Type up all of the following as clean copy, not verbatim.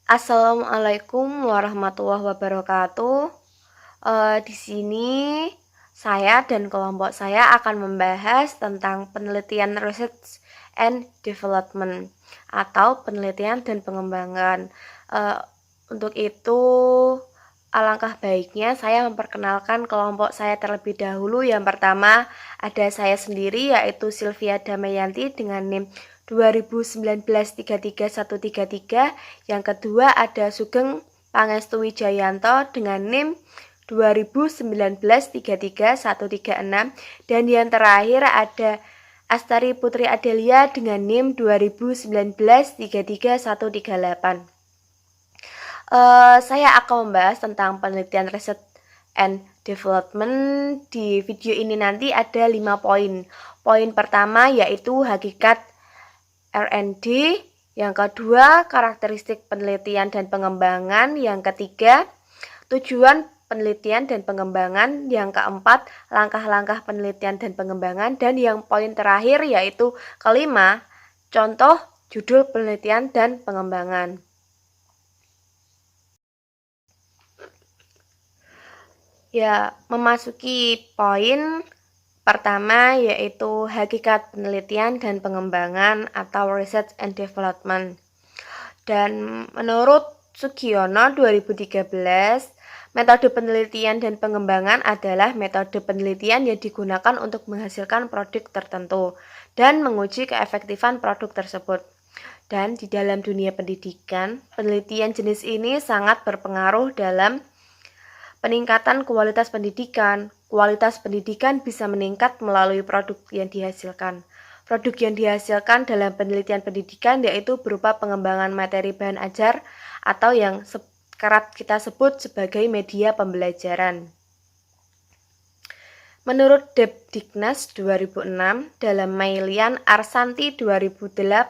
Assalamualaikum warahmatullahi wabarakatuh. Di sini saya dan kelompok saya akan membahas tentang penelitian research and development atau penelitian dan pengembangan. Untuk itu, alangkah baiknya saya memperkenalkan kelompok saya terlebih dahulu. Yang pertama ada saya sendiri, yaitu Sylvia Damayanti dengan NIM 2019-33133. Yang kedua ada Sugeng Pangestu Wijayanto dengan NIM 2019-33136. Dan yang terakhir ada Astari Putri Adelia dengan NIM 2019-33138. Saya akan membahas tentang penelitian research and development. Di video ini nanti ada 5 poin. Poin pertama yaitu hakikat R&D, yang kedua karakteristik penelitian dan pengembangan, yang ketiga tujuan penelitian dan pengembangan, yang keempat langkah-langkah penelitian dan pengembangan, dan yang poin terakhir yaitu kelima contoh judul penelitian dan pengembangan. Ya, memasuki poin pertama yaitu hakikat penelitian dan pengembangan atau research and development. Dan menurut Sugiono 2013, metode penelitian dan pengembangan adalah metode penelitian yang digunakan untuk menghasilkan produk tertentu dan menguji keefektifan produk tersebut. Dan di dalam dunia pendidikan, penelitian jenis ini sangat berpengaruh dalam peningkatan kualitas pendidikan. Kualitas pendidikan bisa meningkat melalui produk yang dihasilkan. Produk yang dihasilkan dalam penelitian pendidikan yaitu berupa pengembangan materi bahan ajar atau yang kerap kita sebut sebagai media pembelajaran. Menurut Depdiknas 2006, dalam Mailian Arsanti 2018,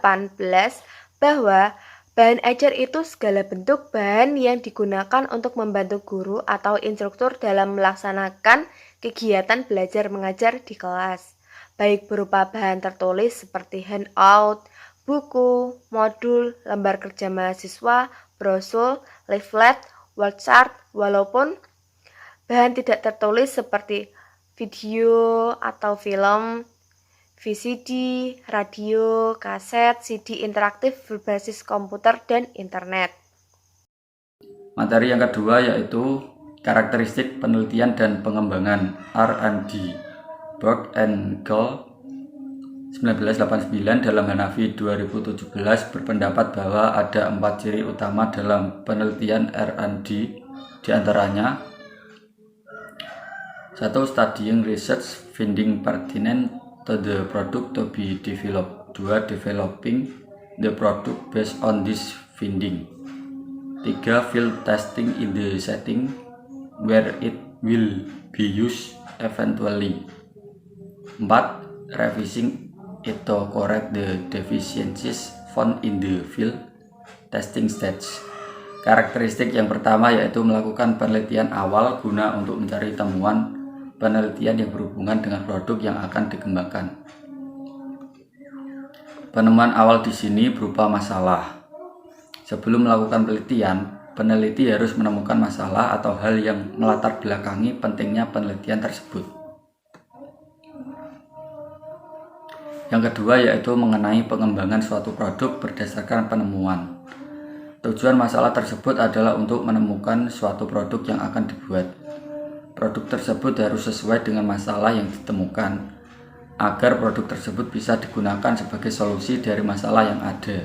bahwa bahan ajar itu segala bentuk bahan yang digunakan untuk membantu guru atau instruktur dalam melaksanakan kegiatan belajar mengajar di kelas, baik berupa bahan tertulis seperti handout, buku, modul, lembar kerja mahasiswa, brosur, leaflet, word chart, walaupun bahan tidak tertulis seperti video atau film, VCD, radio, kaset, CD interaktif berbasis komputer dan internet. Materi yang kedua yaitu karakteristik penelitian dan pengembangan R&D. Borg and Gall 1989 dalam Hanafi 2017 berpendapat bahwa ada 4 ciri utama dalam penelitian R&D, diantaranya 1. Studying research finding pertinent to the product to be developed. 2. Developing the product based on this finding. 3. Field testing in the setting where it will be used eventually. 4. Revising it to correct the deficiencies found in the field testing stage. Karakteristik yang pertama yaitu melakukan penelitian awal guna untuk mencari temuan penelitian yang berhubungan dengan produk yang akan dikembangkan. Penemuan awal di sini berupa masalah. Sebelum melakukan penelitian, peneliti harus menemukan masalah atau hal yang melatar belakangi pentingnya penelitian tersebut. Yang kedua yaitu mengenai pengembangan suatu produk berdasarkan penemuan. Tujuan masalah tersebut adalah untuk menemukan suatu produk yang akan dibuat. Produk tersebut harus sesuai dengan masalah yang ditemukan, agar produk tersebut bisa digunakan sebagai solusi dari masalah yang ada.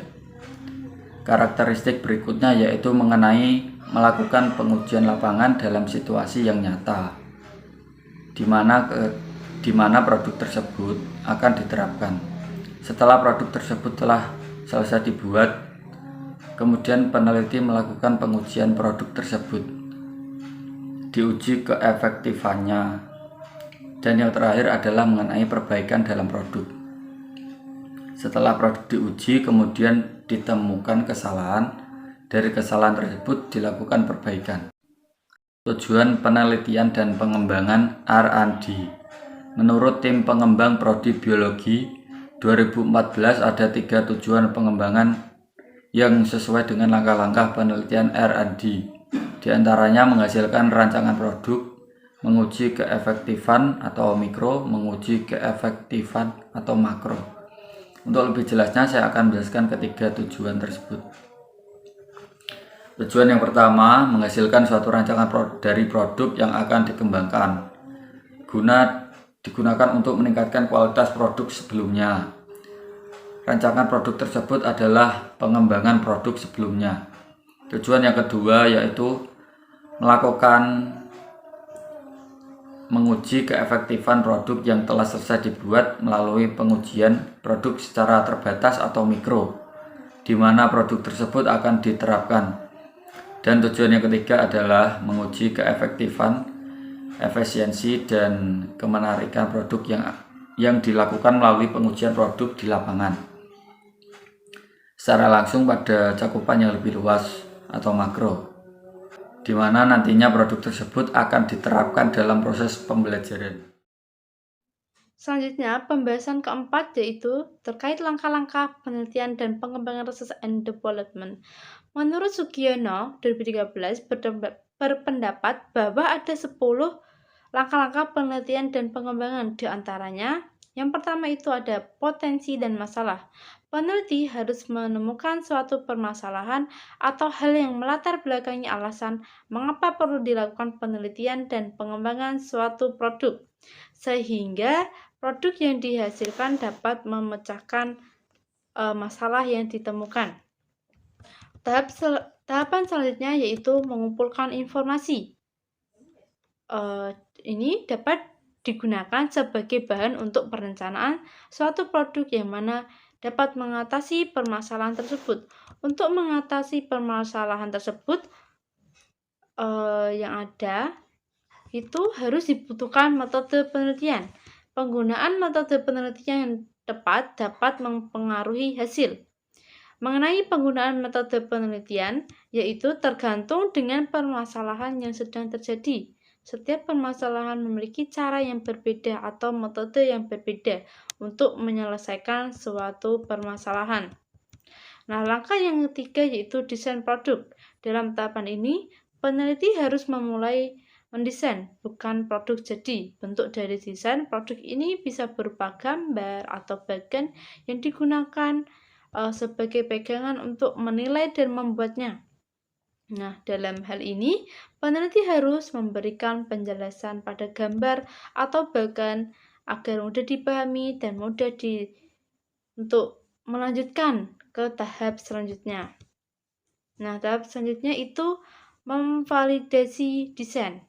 Karakteristik berikutnya yaitu mengenai melakukan pengujian lapangan dalam situasi yang nyata, di mana produk tersebut akan diterapkan. Setelah produk tersebut telah selesai dibuat, kemudian peneliti melakukan pengujian produk tersebut, diuji keefektifannya, dan yang terakhir adalah mengenai perbaikan dalam produk. Setelah produk diuji, kemudian ditemukan kesalahan. Dari kesalahan tersebut dilakukan perbaikan. Tujuan penelitian dan pengembangan R&D. Menurut tim pengembang prodi biologi 2014 ada 3 tujuan pengembangan yang sesuai dengan langkah-langkah penelitian R&D. Di antaranya menghasilkan rancangan produk, menguji keefektifan atau mikro, menguji keefektifan atau makro. Untuk lebih jelasnya saya akan menjelaskan ketiga tujuan tersebut. Tujuan yang pertama, menghasilkan suatu rancangan dari produk yang akan dikembangkan, digunakan untuk meningkatkan kualitas produk sebelumnya. Rancangan produk tersebut adalah pengembangan produk sebelumnya. Tujuan yang kedua yaitu melakukan menguji keefektifan produk yang telah selesai dibuat melalui pengujian produk secara terbatas atau mikro, di mana produk tersebut akan diterapkan. Dan tujuan yang ketiga adalah menguji keefektifan, efisiensi, dan kemenarikan produk yang dilakukan melalui pengujian produk di lapangan secara langsung pada cakupan yang lebih luas atau makro, di mana nantinya produk tersebut akan diterapkan dalam proses pembelajaran. Selanjutnya, pembahasan keempat yaitu terkait langkah-langkah penelitian dan pengembangan research and development. Menurut Sugiono 2013 berpendapat bahwa ada 10 langkah-langkah penelitian dan pengembangan. Di antaranya, yang pertama itu ada potensi dan masalah. Peneliti harus menemukan suatu permasalahan atau hal yang melatar belakangi alasan mengapa perlu dilakukan penelitian dan pengembangan suatu produk, sehingga produk yang dihasilkan dapat memecahkan masalah yang ditemukan. Tahapan selanjutnya yaitu mengumpulkan informasi. Ini dapat digunakan sebagai bahan untuk perencanaan suatu produk yang mana dapat mengatasi permasalahan tersebut. Untuk mengatasi permasalahan tersebut yang ada itu harus dibutuhkan metode penelitian. Penggunaan metode penelitian yang tepat dapat mempengaruhi hasil. Mengenai penggunaan metode penelitian, yaitu tergantung dengan permasalahan yang sedang terjadi. Setiap permasalahan memiliki cara yang berbeda atau metode yang berbeda untuk menyelesaikan suatu permasalahan. Nah, langkah yang ketiga yaitu desain produk. Dalam tahapan ini, peneliti harus memulai mendesain, bukan produk jadi. Bentuk dari desain produk ini bisa berupa gambar atau bagian yang digunakan sebagai pegangan untuk menilai dan membuatnya. Nah, dalam hal ini, peneliti harus memberikan penjelasan pada gambar atau bagian agar mudah dipahami dan mudah untuk melanjutkan ke tahap selanjutnya. Nah, tahap selanjutnya itu memvalidasi desain.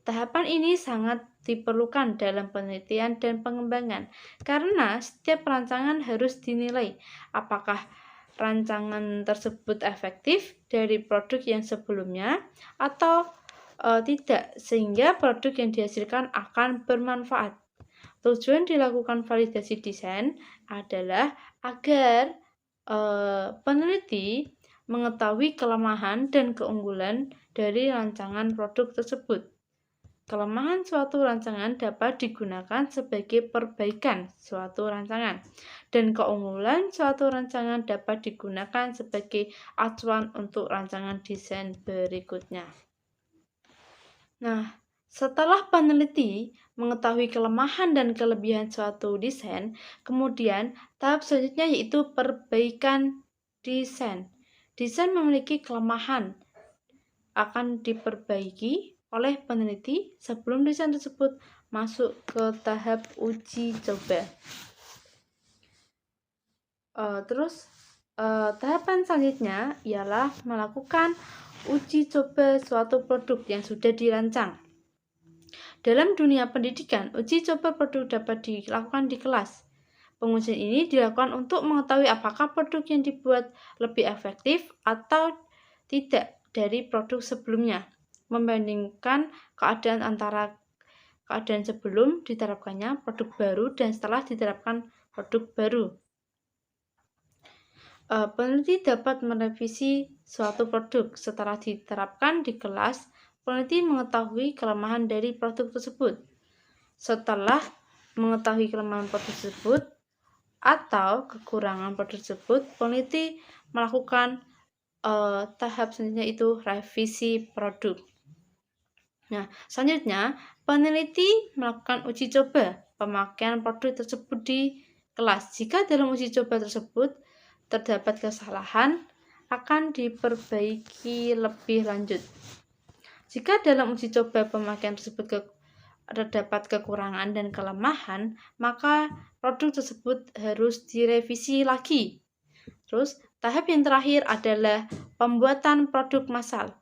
Tahapan ini sangat diperlukan dalam penelitian dan pengembangan karena setiap rancangan harus dinilai apakah rancangan tersebut efektif dari produk yang sebelumnya atau tidak, sehingga produk yang dihasilkan akan bermanfaat. Tujuan dilakukan validasi desain adalah agar peneliti mengetahui kelemahan dan keunggulan dari rancangan produk tersebut. Kelemahan suatu rancangan dapat digunakan sebagai perbaikan suatu rancangan, dan keunggulan suatu rancangan dapat digunakan sebagai acuan untuk rancangan desain berikutnya. Nah, setelah peneliti mengetahui kelemahan dan kelebihan suatu desain, kemudian tahap selanjutnya yaitu perbaikan desain. Desain memiliki kelemahan, akan diperbaiki oleh peneliti sebelum desain tersebut masuk ke tahap uji coba. Tahapan selanjutnya ialah melakukan uji coba suatu produk yang sudah dirancang. Dalam dunia pendidikan, uji coba produk dapat dilakukan di kelas. Pengujian ini dilakukan untuk mengetahui apakah produk yang dibuat lebih efektif atau tidak dari produk sebelumnya, membandingkan keadaan antara keadaan sebelum diterapkannya produk baru dan setelah diterapkan produk baru. Peneliti dapat merevisi suatu produk setelah diterapkan di kelas. Peneliti mengetahui kelemahan dari produk tersebut. Setelah mengetahui kelemahan produk tersebut, atau kekurangan produk tersebut, peneliti melakukan tahap selanjutnya itu revisi produk. Nah, selanjutnya peneliti melakukan uji coba pemakaian produk tersebut di kelas. Jika dalam uji coba tersebut terdapat kesalahan, akan diperbaiki lebih lanjut. Jika dalam uji coba pemakaian tersebut terdapat kekurangan dan kelemahan, maka produk tersebut harus direvisi lagi. Terus, tahap yang terakhir adalah pembuatan produk massal.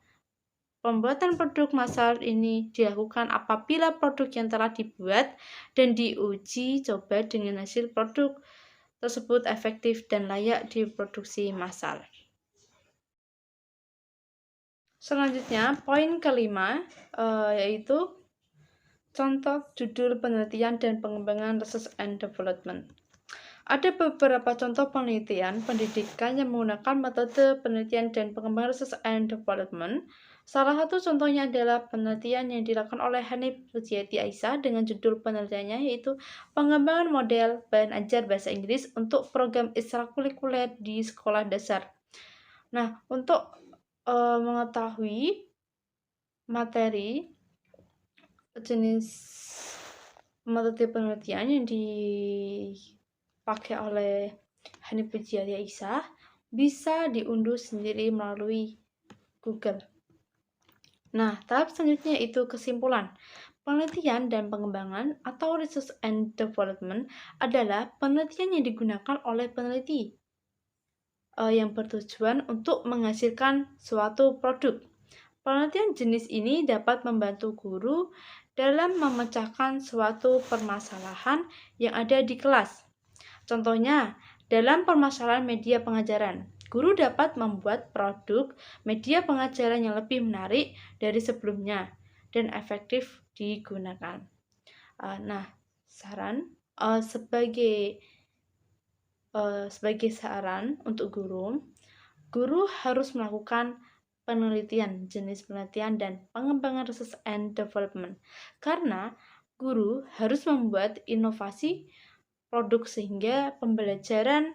Pembuatan produk massal ini dilakukan apabila produk yang telah dibuat dan diuji coba dengan hasil produk tersebut efektif dan layak diproduksi massal. Selanjutnya, poin kelima yaitu contoh judul penelitian dan pengembangan research and development. Ada beberapa contoh penelitian pendidikan yang menggunakan metode penelitian dan pengembangan research and development. Salah satu contohnya adalah penelitian yang dilakukan oleh Hanif Rujiati Aisyah dengan judul penelitiannya yaitu pengembangan model bahan ajar bahasa Inggris untuk program ekstrakurikuler di sekolah dasar. Nah, untuk mengetahui materi jenis metode penelitian yang dipakai oleh Hanif Rujiati Aisyah bisa diunduh sendiri melalui Google. Nah, tahap selanjutnya itu kesimpulan. Penelitian dan pengembangan atau research and development adalah penelitian yang digunakan oleh peneliti yang bertujuan untuk menghasilkan suatu produk. Penelitian jenis ini dapat membantu guru dalam memecahkan suatu permasalahan yang ada di kelas. Contohnya, dalam permasalahan media pengajaran, guru dapat membuat produk media pengajaran yang lebih menarik dari sebelumnya dan efektif digunakan. Sebagai saran untuk guru harus melakukan penelitian, jenis penelitian dan pengembangan research and development. Karena guru harus membuat inovasi produk sehingga pembelajaran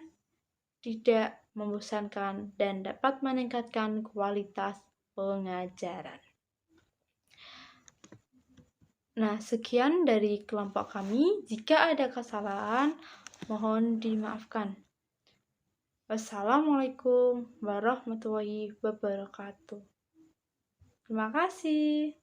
tidak membosankan dan dapat meningkatkan kualitas pengajaran. Nah, sekian dari kelompok kami. Jika ada kesalahan, mohon dimaafkan. Wassalamualaikum warahmatullahi wabarakatuh. Terima kasih.